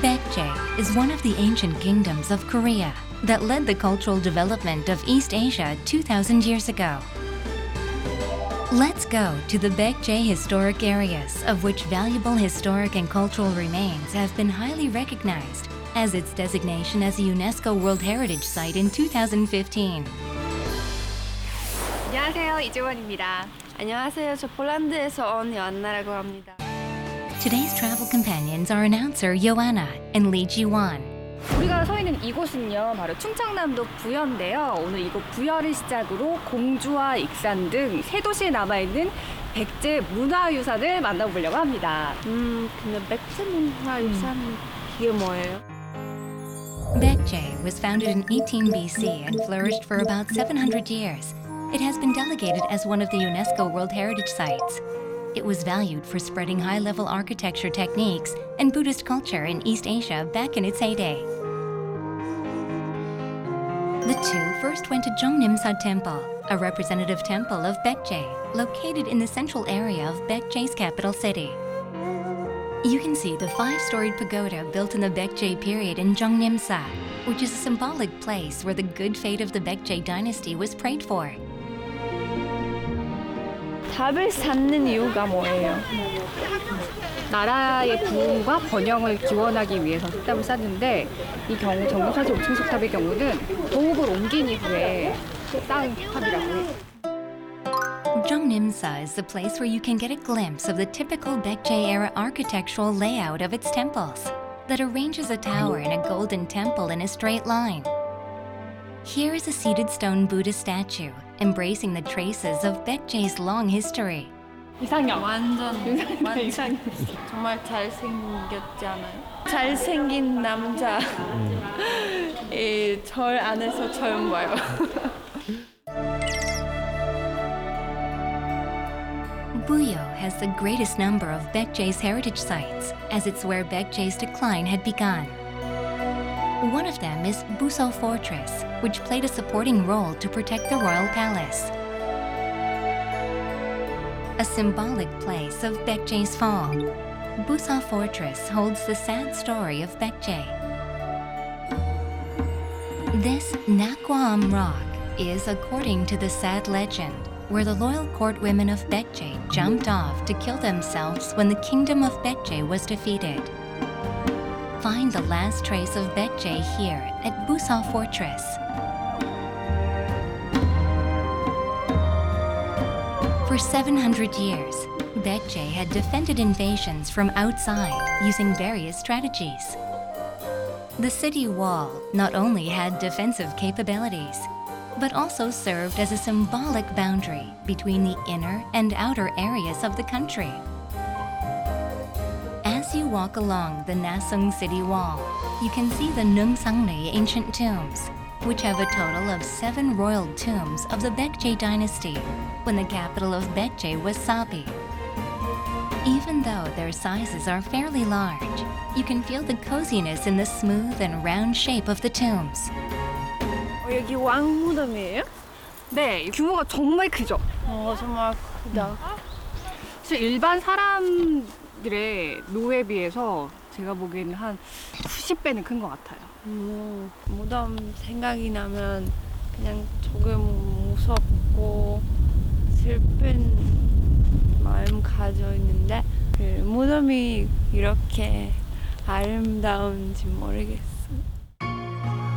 Baekje is one of the ancient kingdoms of Korea that led the cultural development of East Asia 2,000 years ago. Let's go to the Baekje historic areas, of which valuable historic and cultural remains have been highly recognized as its designation as a UNESCO World Heritage Site in 2015. 안녕하세요, 이주원입니다. 안녕하세요. 저 폴란드에서 온 요안나라고 합니다. Today's travel companions are announcer Joanna and Lee Ji-won. 우리가 서 있는 이곳은요, 바로 충청남도 부여인데요. 오늘 이곳 부여를 시작으로 공주와 익산 등 세 도시에 남아있는 백제 문화유산을 만나보려고 합니다. 근데 백제 문화유산 이게 뭐예요? Baekje was founded in 18 BC and flourished for about 700 years. It has been delegated as one of the UNESCO World Heritage Sites. It was valued for spreading high-level architecture techniques and Buddhist culture in East Asia back in its heyday. The two first went to Jeongnam-sa Temple, a representative temple of Baekje, located in the central area of Baekje's capital city. You can see the 5-storied pagoda built in the Baekje period in Jeongnam-sa, which is a symbolic place where the good fate of the Baekje dynasty was prayed for. 답을 쌓는 이유가 뭐예요? 나라의 부흥과 번영을 기원하기 위해서 석탑을 쌓는데, 이 경우 정동사지 5층 석탑의 경우는 도읍을 옮긴 이후에 쌓은 탑이라고 해요. Jeongnam-sa is the place where you can get a glimpse of the typical Baekje-era architectural layout of its temples that arranges a tower in a golden temple in a straight line. Here is a seated stone Buddha statue embracing the traces of Baekje's long history. 이상형. 완전 이상형. 정말 잘생겼지 않아요? 잘생긴 남자 절 안에서 처음 봐요. Buyo has the greatest number of Baekje's heritage sites, as it's where Baekje's decline had begun. One of them is Buso Fortress, which played a supporting role to protect the royal palace. A symbolic place of Baekje's fall, Buso Fortress holds the sad story of Baekje. This Nakwaam rock is, according to the sad legend, where the loyal court women of Baekje jumped off to kill themselves when the kingdom of Baekje was defeated. Find the last trace of Baekje here at Buso Fortress. For 700 years, Baekje had defended invasions from outside using various strategies. The city wall not only had defensive capabilities, but also served as a symbolic boundary between the inner and outer areas of the country. As you walk along the Nasung city wall, you can see the Neungsan-ri ancient tombs, which have a total of 7 royal tombs of the Baekje dynasty, when the capital of Baekje was Sabi. Even though their sizes are fairly large, you can feel the coziness in the smooth and round shape of the tombs. 여기 왕 무덤이에요? 네, 규모가 정말 크죠? 정말 크다. 사실 일반 사람들의 노에 비해서 제가 보기에는 한 90배는 큰 것 같아요. 무덤 생각이 나면 그냥 조금 무섭고 슬픈 마음 가져 있는데 무덤이 이렇게 아름다운지 모르겠어요.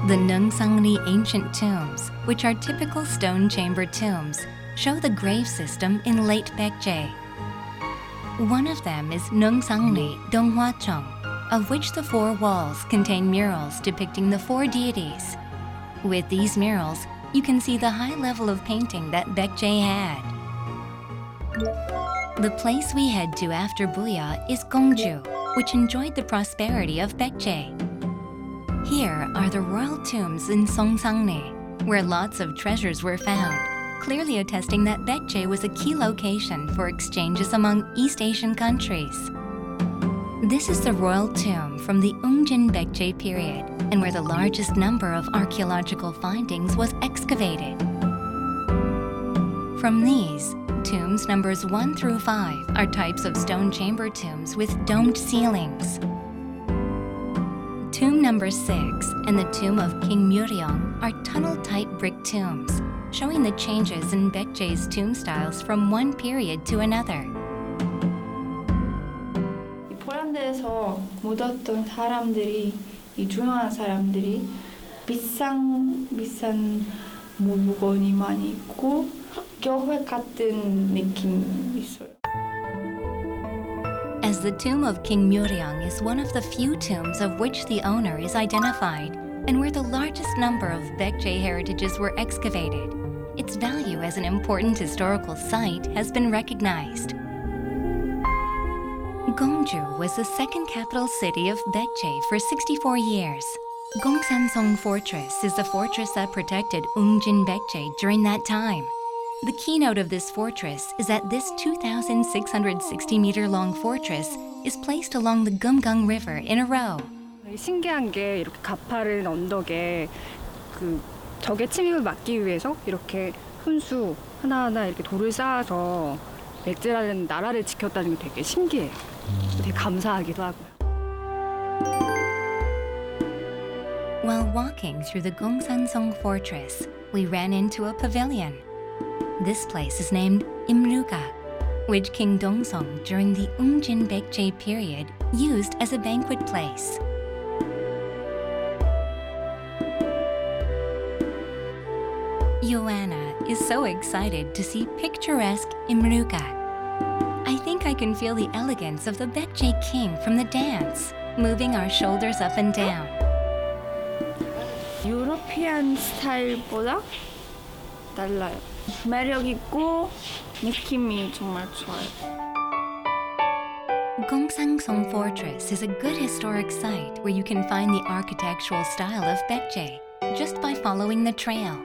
The Neungsan-ri ancient tombs, which are typical stone chamber tombs, show the grave system in late Baekje. One of them is Neungsan-ri Donghwachong, of which the 4 walls contain murals depicting the 4 deities. With these murals, you can see the high level of painting that Baekje had. The place we head to after Buya is Gongju, which enjoyed the prosperity of Baekje. Here are the royal tombs in Seongsangne, where lots of treasures were found, clearly attesting that Baekje was a key location for exchanges among East Asian countries. This is the royal tomb from the Ungjin Baekje period, and where the largest number of archaeological findings was excavated. From these, tombs numbers 1 through 5 are types of stone chamber tombs with domed ceilings. Tomb number 6 and the tomb of King Myeryong are tunnel-type brick tombs, showing the changes in Baekje's tomb styles from one period to another. 이 폴란드에서 묻었던 사람들이, 이 유명한 사람들이 비싼 물건이 많이 있고 교회 같은 느낌이 있어요. As the tomb of King Myeryong is one of the few tombs of which the owner is identified and where the largest number of Baekje heritages were excavated, its value as an important historical site has been recognized. Gongju was the second capital city of Baekje for 64 years. Gongsan-song Fortress is the fortress that protected Ungjin Baekje during that time. The keynote of this fortress is that this 2,660-meter-long fortress is placed along the Gumgang River in a row. 신기한 게 이렇게 가파른 언덕에 적의 침입을 막기 위해서 이렇게 훈수 하나하나 이렇게 돌을 쌓아서 백제라는 나라를 지켰다는 게 되게 신기해요. 되게 감사하기도 하고요. While walking through the Gongsan-song Fortress, we ran into a pavilion. This place is named Imruga, which King Dongseong during the Ungjin Baekje period used as a banquet place. Joanna is so excited to see picturesque Imruga. I think I can feel the elegance of the Baekje king from the dance, moving our shoulders up and down. 유러피안 스타일보다 달라요. 매력 있고 느낌이 정말 좋아요. Gongsan-song Fortress is a good historic site where you can find the architectural style of Baekje just by following the trail.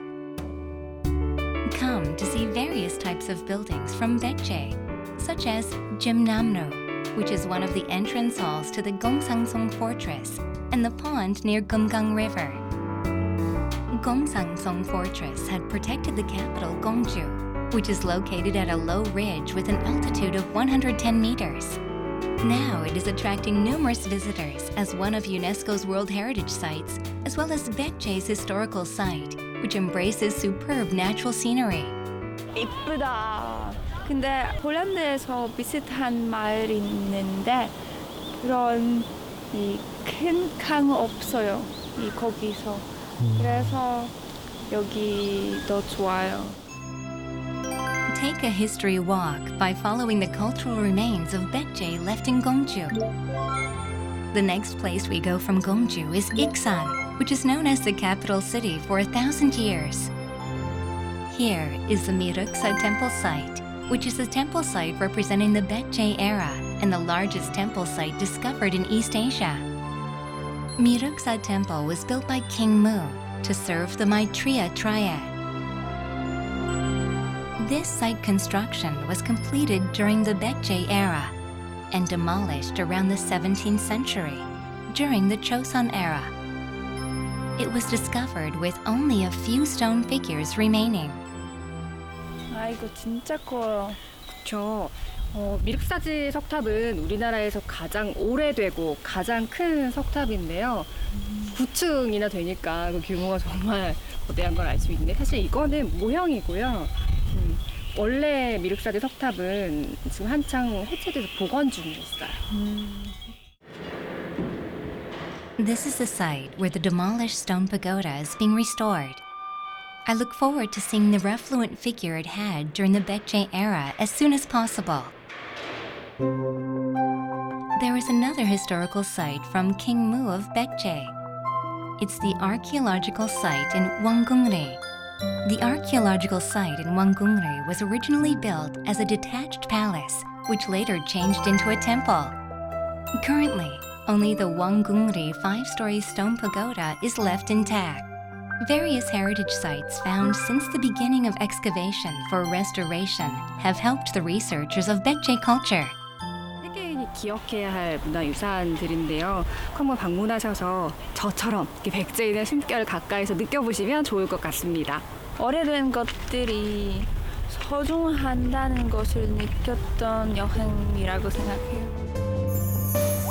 Come to see various types of buildings from Baekje, such as Jimnamno, which is one of the entrance halls to the Gongsan-song Fortress, and the pond near Gumgang River. Gongsan-song Fortress had protected the capital Gongju, which is located at a low ridge with an altitude of 110 meters. Now it is attracting numerous visitors as one of UNESCO's World Heritage Sites, as well as Baekje's historical site, which embraces superb natural scenery. 이쁘다. 근데 폴란드에서 비슷한 마을이 있는데 그런 이 큰 강 없어요. 이 거기서. 그래서 여기 더 좋아요. Take a history walk by following the cultural remains of Baekje left in Gongju. The next place we go from Gongju is Iksan, which is known as the capital city for 1,000 years. Here is the Miruksa temple site, which is a temple site representing the Baekje era and the largest temple site discovered in East Asia. Miruksa Temple was built by King Mu to serve the Maitreya triad. This site construction was completed during the Baekje era and demolished around the 17th century during the Chosun era. It was discovered with only a few stone figures remaining. 아 이거 진짜 커요. 그렇죠. 미륵사지 석탑은 우리나라에서 가장 오래되고 가장 큰 석탑인데요. 9층이나 되니까 그 규모가 정말 거대한 걸 알 수 있는데 사실 이거는 모형이고요. 원래 미륵사지 석탑은 지금 한창 해체돼서 복원 중에 있어요. This is the site where the demolished stone pagoda is being restored. I look forward to seeing the refluent figure it had during the Baekje era as soon as possible. There is another historical site from King Mu of Baekje. It's the archaeological site in Wanggungri. The archaeological site in Wanggungri was originally built as a detached palace, which later changed into a temple. Currently, only the Wanggungri 5-story stone pagoda is left intact. Various heritage sites found since the beginning of excavation for restoration have helped the researchers of Baekje culture. 세계인이 기억해야 할 문화유산들인데요. 한번 방문하셔서 저처럼 이렇게 백제인의 숨결을 가까이서 느껴보시면 좋을 것 같습니다. 오래된 것들이 소중하다는 것을 느꼈던 여행이라고 생각해요.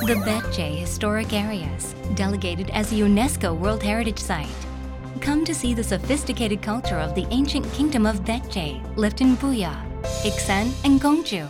The Baeje Historic Areas, delegated as a UNESCO World Heritage Site. Come to see the sophisticated culture of the ancient kingdom of Baeje, lived in Buya, Iksan, and Gongju.